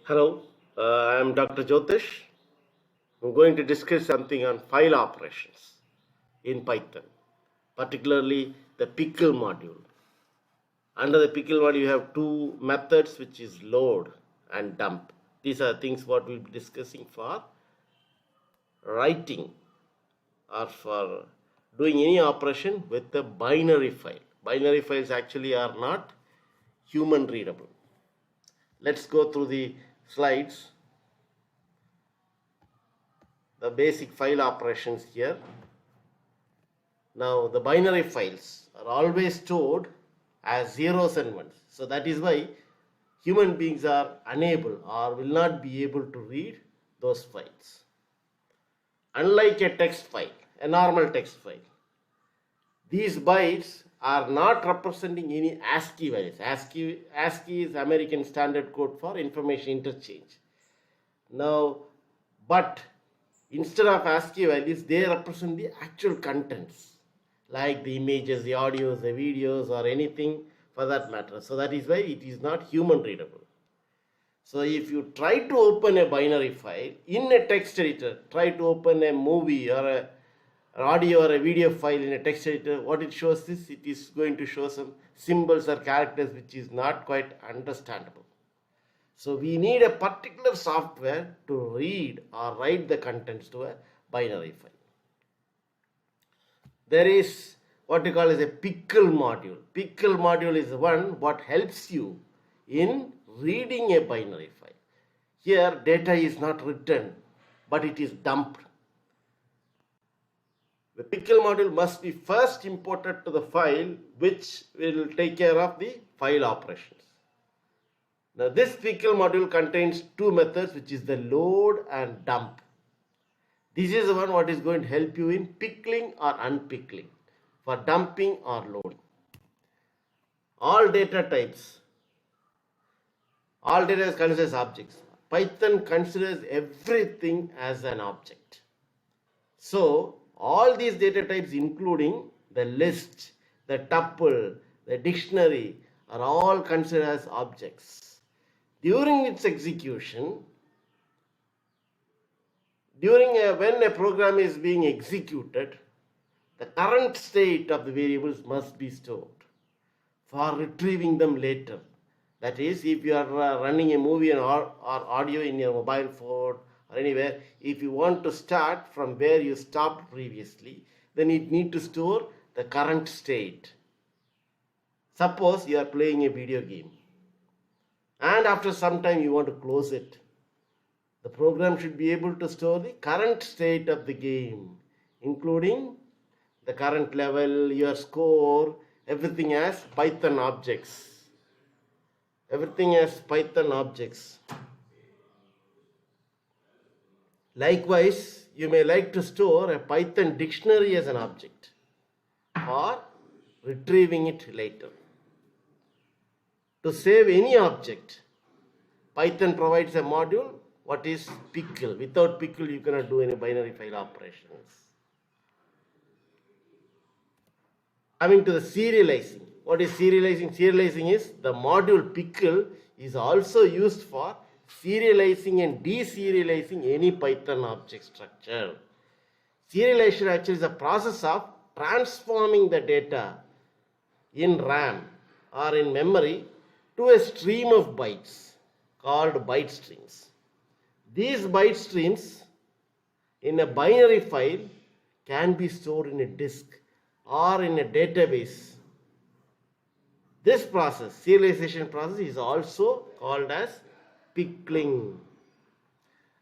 Hello, I am Dr. Jyotish. I'm going to discuss something on file operations in Python, particularly the pickle module. Under the pickle module, you have two methods, which is load and dump. These are things what we'll be discussing for writing or for doing any operation with the binary file. Binary files actually are not human readable. Let's go through the slides. The basic file operations here. Now the binary files are always stored as zeros and ones. So that is why human beings are unable or will not be able to read those files. Unlike a text file, a normal text file, these bytes are not representing any ASCII values. ASCII is American Standard Code for Information Interchange. Now, but instead of ASCII values, they represent the actual contents, like the images, the audios, the videos, or anything for that matter. So that is why it is not human readable. So if you try to open a binary file in a text editor, try to open a movie or an audio or a video file in a text editor, what it shows is it is going to show some symbols or characters which is not quite understandable. So we need a particular software to read or write the contents to a binary file. There is what you call as a pickle module. Pickle module is one what helps you in reading a binary file. Here data is not written, but it is dumped. The pickle module must be first imported to the file, which will take care of the file operations. Now this pickle module contains two methods, which is the load and dump. This is the one what is going to help you in pickling or unpickling, for dumping or loading. All data types, all data is considered as objects. Python considers everything as an object. So all these data types, including the list, the tuple, the dictionary, are all considered as objects. During its execution, when a program is being executed, the current state of the variables must be stored for retrieving them later. That is, if you are running a movie or audio in your mobile phone or anywhere, if you want to start from where you stopped previously, then it need to store the current state. Suppose you are playing a video game and after some time you want to close it. The program should be able to store the current state of the game, including the current level, your score, everything as Python objects. Everything as Python objects. Likewise, you may like to store a Python dictionary as an object or retrieving it later. To save any object, Python provides a module, what is pickle. Without pickle, you cannot do any binary file operations. Coming to the serializing. What is serializing? Serializing is the module pickle is also used for serializing and deserializing any Python object structure. Serialization actually is a process of transforming the data in RAM or in memory to a stream of bytes called byte streams. These byte streams in a binary file can be stored in a disk or in a database. This process, serialization process, is also called as pickling.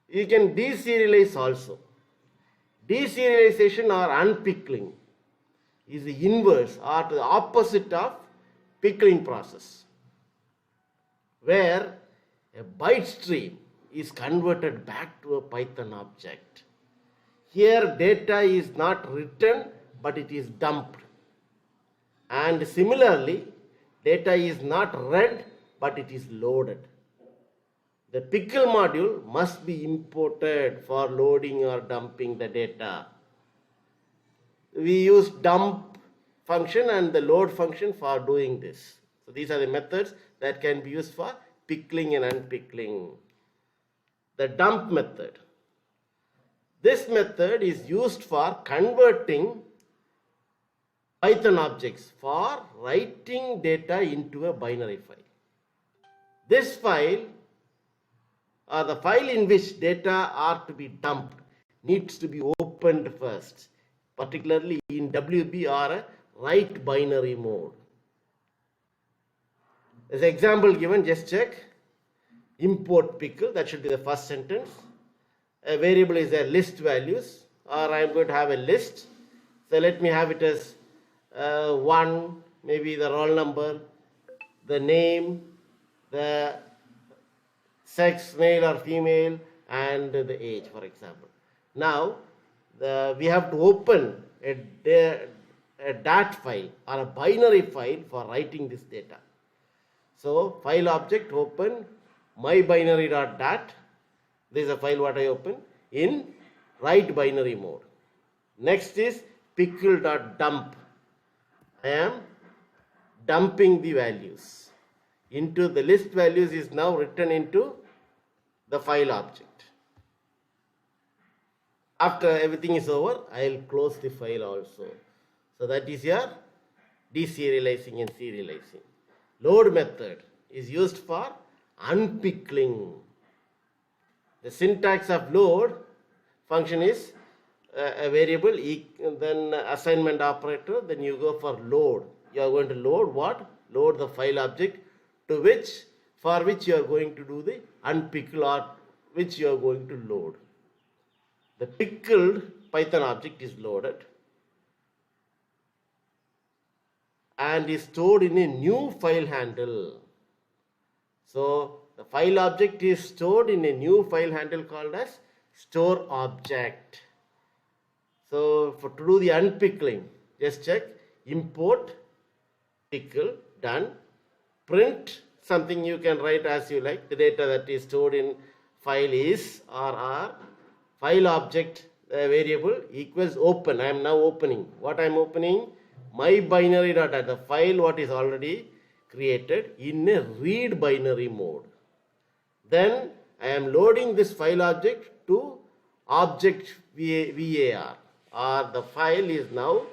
You can deserialize also. Deserialization or unpickling is the inverse or the opposite of pickling process, where a byte stream is converted back to a Python object. Here data is not written, but it is dumped. And similarly, data is not read, but it is loaded. The pickle module must be imported for loading or dumping the data. We use dump function and the load function for doing this. So these are the methods that can be used for pickling and unpickling. the dump method. This method is used for converting Python objects for writing data into a binary file. This file, or the file in which data are to be dumped, needs to be opened first, particularly in WB or a write binary mode. As an example given, just check. Import pickle, that should be the first sentence. A variable is a list values, or I am going to have a list. So let me have it as 1, maybe the roll number, the name, the sex, male or female, and the age, for example. Now, we have to open a DAT file or a binary file for writing this data. So, file object open mybinary.dat. This is a file what I open in write binary mode. Next is pickle.dump. I am dumping the values into the list values is now written into the file object. After everything is over, I will close the file also. So that is your deserializing and serializing. Load method is used for unpickling. The syntax of load function is a variable, then assignment operator, then you go for load. You are going to load what? Load the file object to which, for which you are going to do the unpickle or which you are going to load. The pickled Python object is loaded and is stored in a new file handle. So the file object is stored in a new file handle called as store object. So to do the unpickling, just check import pickle, done. Print something you can write as you like. The data that is stored in file is or file object variable equals open. I am now opening. What I am opening? My binary data, the file what is already created in a read binary mode. Then I am loading this file object to object var, or the file is now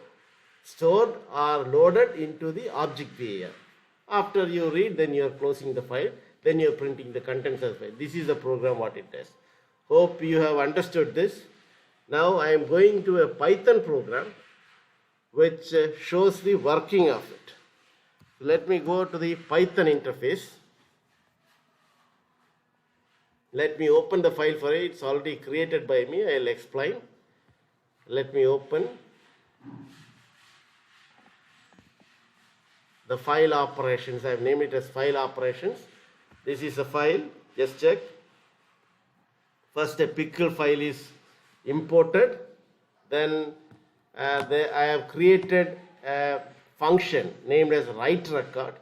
stored or loaded into the object var. After you read, then you are closing the file, then you are printing the contents of the file. This is the program what it does. Hope you have understood this. Now I am going to a Python program which shows the working of it. So let me go to the Python interface. Let me open the file for it. It's already created by me. I will explain. Let me open the file operations. I have named it as file operations. This is a file. Just check. First a pickle file is imported. Then I have created a function named as write record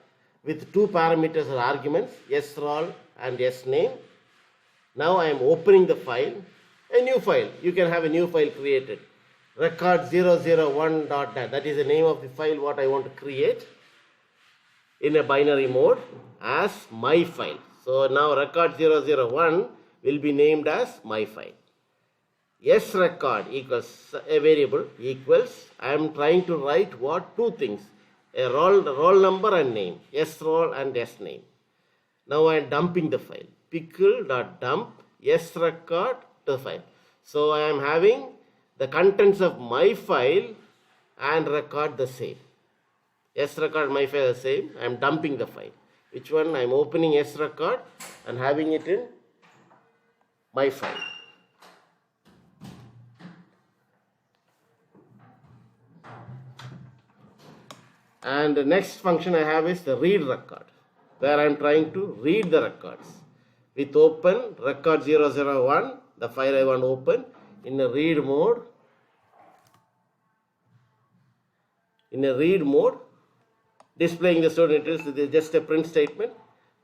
with two parameters or arguments, srol and sname. Now I am opening the file, a new file. You can have a new file created. Record001.dat. That is the name of the file what I want to create in a binary mode as my file. So now record001 will be named as my file. Record equals a variable equals, I am trying to write what? Two things, a roll number and name, sroll and sname. Now I am dumping the file, pickle.dump record to the file. So I am having the contents of my file and record the same. Record my file the same. I am dumping the file. Which one? I am opening record and having it in my file. And the next function I have is the read record, where I am trying to read the records. With open record001, the file I want to open in a read mode. In a read mode, displaying the stored details. This is just a print statement,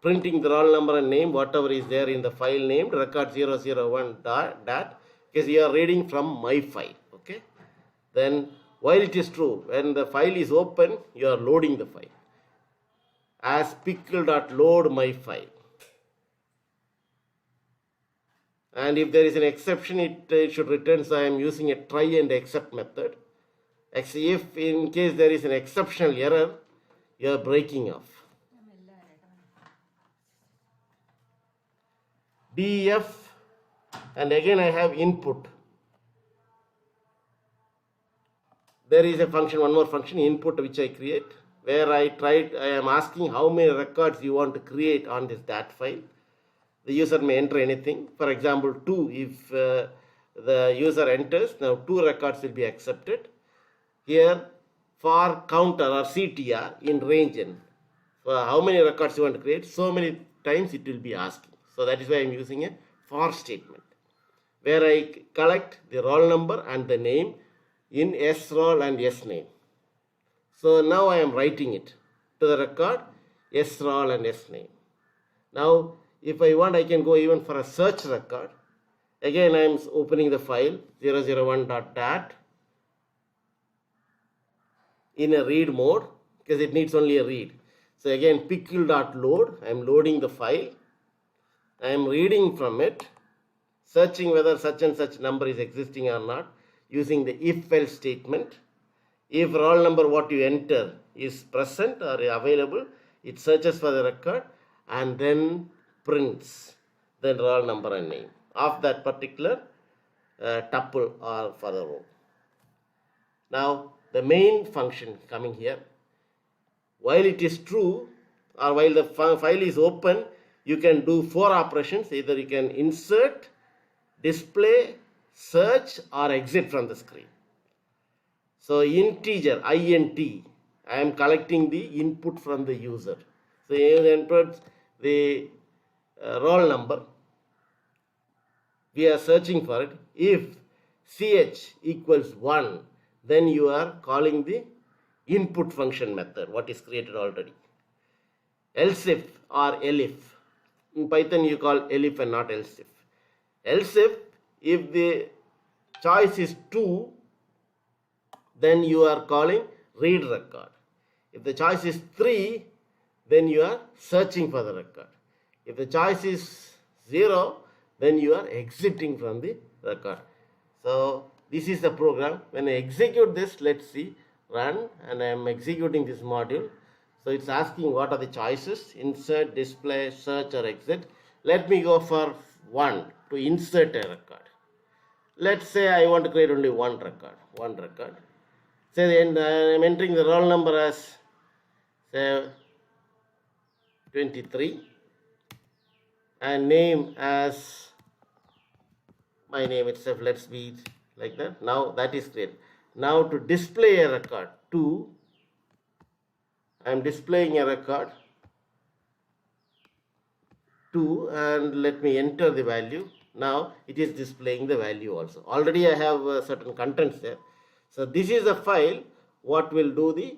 printing the roll number and name, whatever is there in the file named record001.dat, because you are reading from my file. Okay. Then while it is true, when the file is open, you are loading the file as pickle.load my file. And if there is an exception, it should return. So I am using a try and except method. If in case there is an exceptional error, you are breaking off. def, and again I have input. There is a function, one more function, input, which I create, where I am asking how many records you want to create on this dat file. The user may enter anything. For example, 2, if the user enters, now 2 records will be accepted. Here, for counter or CTR in range n, for how many records you want to create, so many times it will be asking. So that is why I am using a for statement, where I collect the roll number and the name in sroll and sname. So now I am writing it to the record sroll and sname. Now if I want, I can go even for a search record. Again I am opening the file 001.dat in a read mode, because it needs only a read. So again pickle.load, I am loading the file. I am reading from it, searching whether such and such number is existing or not, using the if-else statement. If roll number what you enter is present or available, it searches for the record and then prints the roll number and name of that particular tuple or for the row. Now the main function coming here, while it is true or while the file is open, you can do 4 operations. Either you can insert, display, search or exit from the screen. So integer int, I am collecting the input from the user. So you input the roll number. We are searching for it. If ch equals 1, then you are calling the input function method, what is created already. Else if or elif. In Python you call elif and not else if. Else if the choice is 2, then you are calling read record. If the choice is 3, then you are searching for the record. If the choice is 0, then you are exiting from the record. So this is the program. When I execute this, let's see, run, and I am executing this module. So it's asking what are the choices, insert, display, search or exit. Let me go for 1 to insert a record. Let's say I want to create only one record. Say then I am entering the roll number as say 23 and name as my name itself, let's be like that. Now that is created. Now to display a record 2, I am displaying a record 2 and let me enter the value. Now it is displaying the value also. Already I have certain contents there. So this is the file what will do the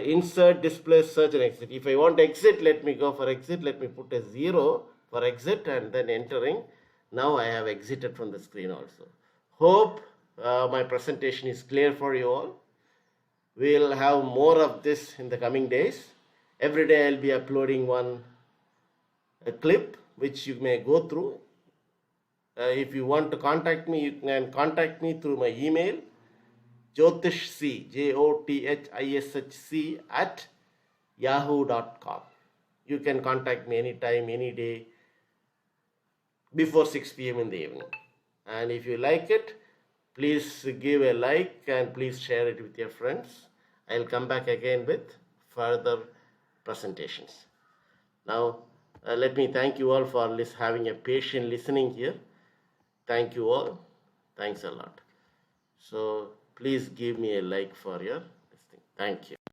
insert, display, search and exit. If I want exit, let me go for exit. Let me put a 0 for exit and then entering. Now I have exited from the screen also. Hope my presentation is clear for you all. We'll have more of this in the coming days. Every day I'll be uploading a clip which you may go through. If you want to contact me, you can contact me through my email, jyotishc, JOTHISHC @yahoo.com. You can contact me anytime, any day, before 6 p.m. in the evening. And if you like it, please give a like and please share it with your friends. I'll come back again with further presentations. Now, let me thank you all for having a patient listening here. Thank you all. Thanks a lot. So please give me a like for your listening. Thank you.